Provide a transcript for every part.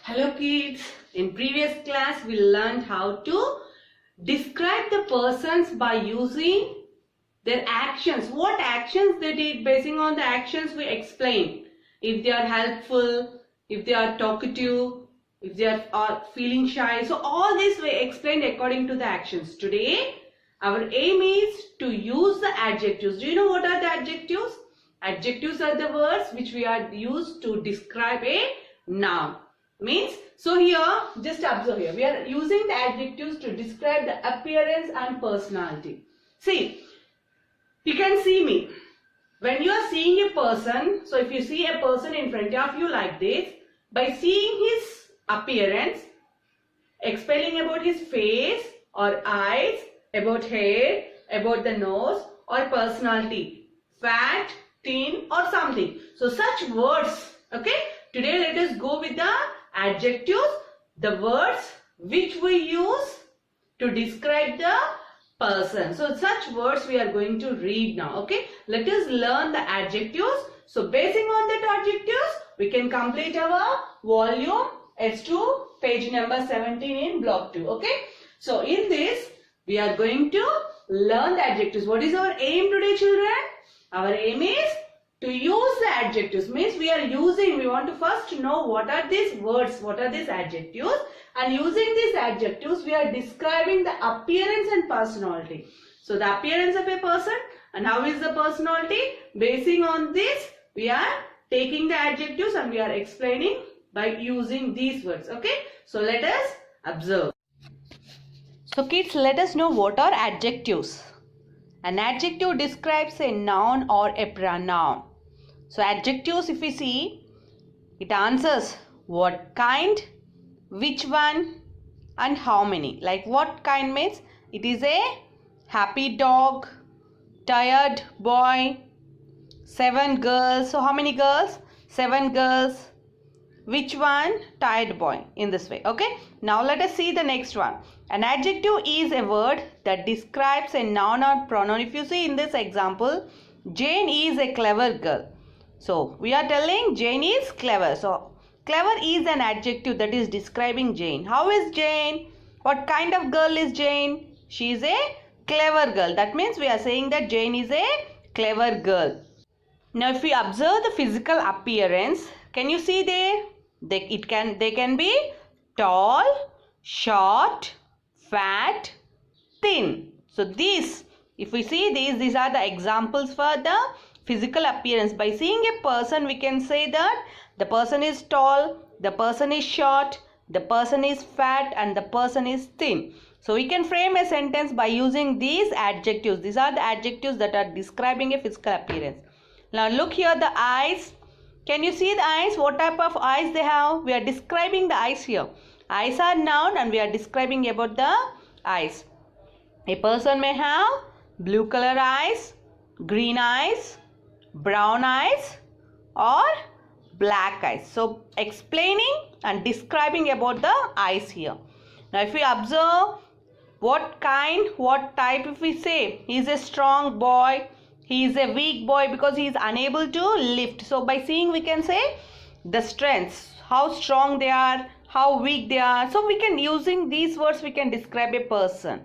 Hello kids, in previous class we learned how to describe the persons by using their actions. What actions they did, basing on the actions we explained. If they are helpful, if they are talkative, if they are feeling shy. So all this we explained according to the actions. Today our aim is to use the adjectives. Do you know what are the adjectives? Adjectives are the words which we are used to describe a noun. Means, so here, just observe here, we are using the adjectives to describe the appearance and personality. See, you can see me. When you are seeing a person, so if you see a person in front of you like this, by seeing his appearance, explaining about his face or eyes, about hair, about the nose or personality, fat, thin or something. So such words, okay. Today let us go with the adjectives, the words which we use to describe the person. So such words we are going to read now, okay. Let us learn the adjectives. So basing on that adjectives, we can complete our volume S2 page number 17 in block 2, okay. So in this we are going to learn the adjectives. What is our aim today, children? Our aim is to use the adjectives. Means we want to first know what are these words, what are these adjectives, and using these adjectives we are describing the appearance and personality. So the appearance of a person and how is the personality, basing on this we are taking the adjectives and we are explaining by using these words, okay. So let us observe. So kids, let us know what are adjectives. An adjective describes a noun or a pronoun. So adjectives, if we see, it answers what kind, which one and how many. Like what kind means it is a happy dog, tired boy, 7 girls. So how many girls? 7 girls. Which one? Tired boy, in this way, okay. Now let us see the next one. An adjective is a word that describes a noun or pronoun. If you see in this example, Jane is a clever girl. So we are telling Jane is clever. So clever is an adjective that is describing Jane. How is Jane? What kind of girl is Jane? She is a clever girl. That means we are saying that Jane is a clever girl. Now if we observe the physical appearance, can you see there? They can be tall, short, fat, thin. So these, if we see these are the examples for the physical appearance. By seeing a person, we can say that the person is tall, the person is short, the person is fat and the person is thin. So we can frame a sentence by using these adjectives. These are the adjectives that are describing a physical appearance. Now look here, the eyes. Can you see the eyes? What type of eyes they have? We are describing the eyes here. Eyes are noun and we are describing about the eyes. A person may have blue color eyes, green eyes, brown eyes or black eyes. So explaining and describing about the eyes here. Now if we observe what kind, what type, if we say he is a strong boy, he is a weak boy because he is unable to lift. So by seeing we can say the strengths, how strong they are, how weak they are. So we can, using these words we can describe a person.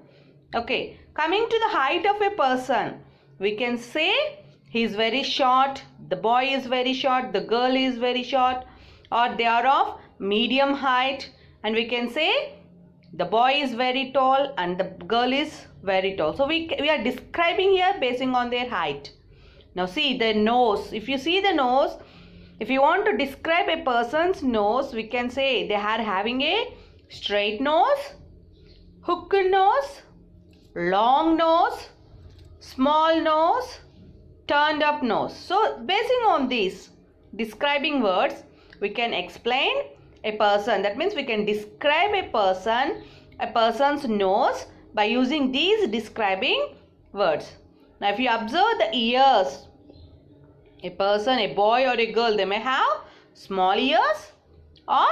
Okay, coming to the height of a person, we can say he is very short, the boy is very short, the girl is very short, or they are of medium height, and we can say the boy is very tall and the girl is very tall. So we are describing here basing on their height. Now see the nose. If you see the nose, if you want to describe a person's nose, we can say they are having a straight nose, hooked nose, long nose, small nose, turned up nose. So basing on these describing words, we can explain a person. That means we can describe a person's nose by using these describing words. Now if you observe the ears, a person, a boy or a girl, they may have small ears or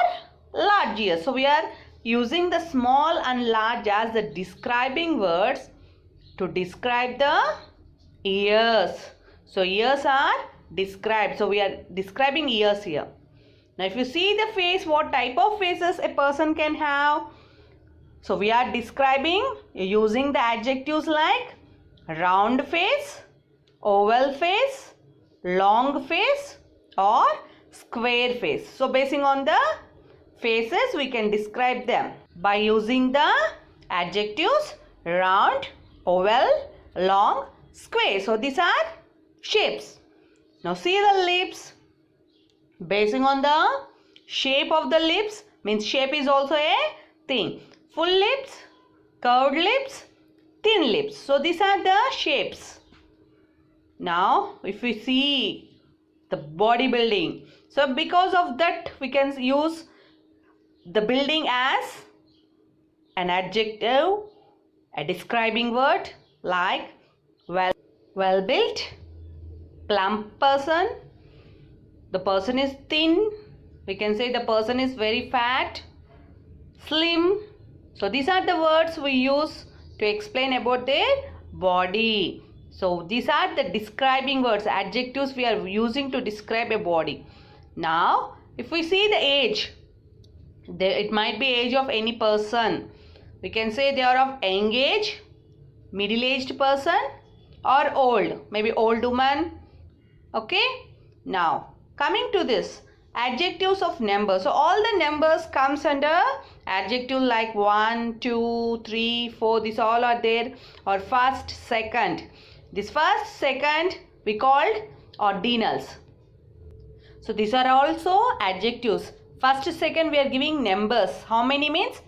large ears. So we are using the small and large as the describing words to describe the ears. So ears are described. So we are describing ears here. Now if you see the face, what type of faces a person can have? So we are describing using the adjectives like round face, oval face, long face or square face. So basing on the faces we can describe them by using the adjectives round, oval, long, square. So these are shapes. Now see the lips. Basing on the shape of the lips, means shape is also a thing. Full lips, curved lips, thin lips. So these are the shapes. Now if we see the body building, so because of that we can use the building as an adjective, a describing word like well built, plump person. The person is thin. We can say the person is very fat, slim. So these are the words we use to explain about their body. So these are the describing words, adjectives we are using to describe a body. Now if we see the age, it might be age of any person. We can say they are of young age, middle-aged person or old, maybe old woman. Okay. Now coming to this, adjectives of numbers. So all the numbers comes under adjective like 1, 2, 3, 4. These all are there. Or first, second. This first, second we called ordinals. So these are also adjectives. First, second we are giving numbers. How many means?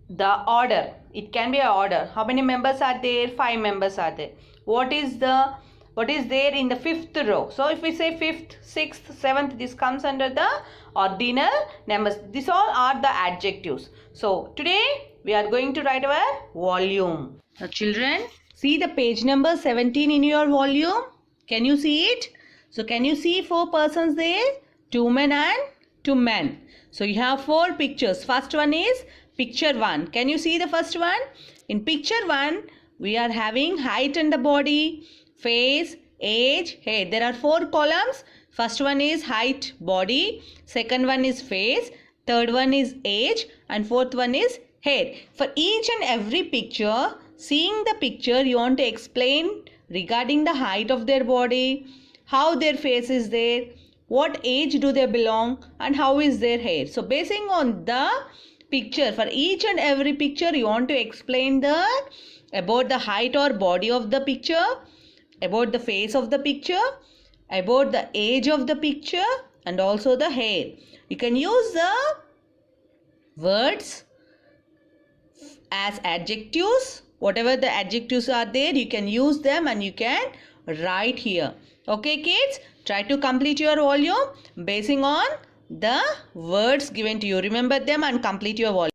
The order. It can be an order. How many members are there? 5 members are there. What is there in the 5th row? So if we say 5th, 6th, 7th, this comes under the ordinal numbers. These all are the adjectives. So today we are going to write our volume. Now children, see the page number 17 in your volume. Can you see it? So can you see 4 persons there? 2 men and 2 men. So you have 4 pictures. First one is picture 1. Can you see the first one? In picture 1 we are having height and the body, face, age, hair. There are 4 columns. First one is height, body. Second one is face. Third one is age. And fourth one is hair. For each and every picture, seeing the picture, you want to explain regarding the height of their body, how their face is there, what age do they belong, and how is their hair. So basing on the picture, for each and every picture, you want to explain about the height or body of the picture, about the face of the picture, about the age of the picture and also the hair. You can use the words as adjectives. Whatever the adjectives are there, you can use them and you can write here. Okay kids, try to complete your volume basing on the words given to you. Remember them and complete your volume.